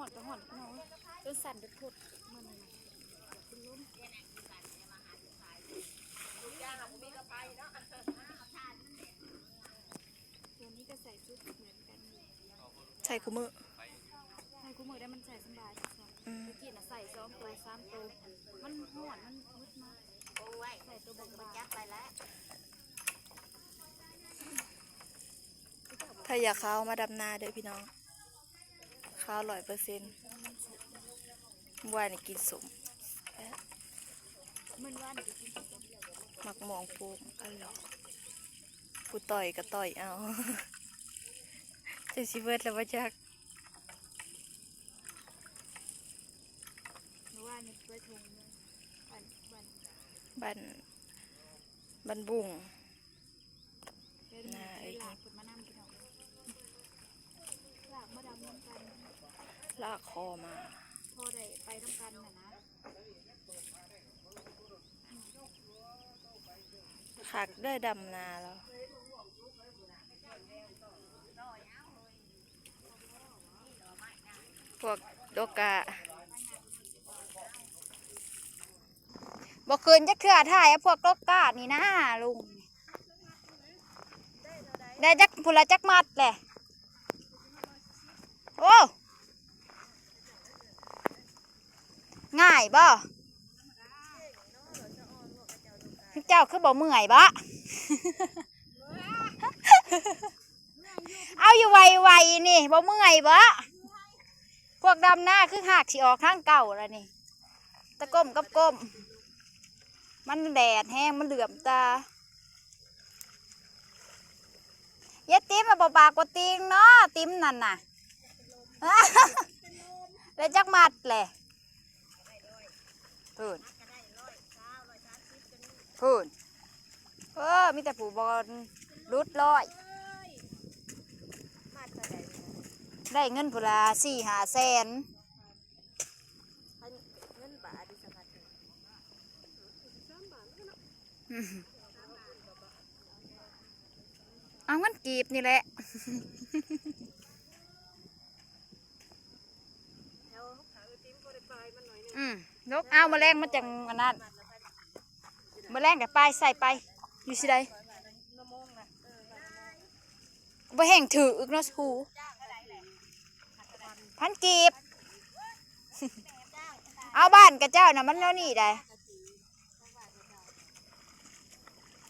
อนก็หอนน้องจนสั่นจะพุดมันเป็นล้มตัวนี้ก็ใส่ชุดเหมือนกันใส่คู่มือใส่คู่มือได้มันใส่สบายเมื่อกี้น่ะใส่2 ตัว 3 ตัวมันหอนมันมืดมากใส่ตัวบางๆไปแล้วถ้าอยากข้าวมาดำนาเด้อพี่น้องข้าว100%ว่านี่กินสมมันว่านหมักหมองปูอร่อยผู้ต่อยก็ต่อยเอาจะชิเบิดแล้วว่าจักว่านไปทงบันบุ้งน่าไอ้หลากคนมานั่งกินเอาหลากมาดำน้ำกันลากคอมาพอได้ไปน้ำกันน่ะนะขักได้ดำนาแล้วพวกโดกะบอกคืนจะเขื่อถ่ายพวกโดกะนี่นะลุงได้จักพุละจักมัดแหละโอ้ง่ายบ่เจ้าคือบ่เมื่อยบ่เอาอยู่ไวๆนี่บ่เมื่อยบ่พวกดำหน้าคือหักสิออกข้างเก่าแล้วนี่ตะก้มกับก้มมันแดดแห้งมันเหลื่อมตาเย็ดติ้มมาปากกว่าติงเนาะติ้มนั่นน่ะแล้วจักมัดแหละพูนมีแต่ผู้บอลรุดร้อยได้เงินพุละ4-5 แสนเอาเงินกีบนี่แหละนกเอามาแรงมาจังอันนั้นมาแรงกับปลายใส่ไปอยู่สิได้บ่แห้งถืออึกเนาะหู1,000 กีบเอาบ้านกับเจ้าน่ะมันแล้วนี่ได้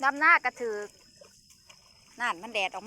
ดำหน้ากระถือนั่นมันแดดออกมา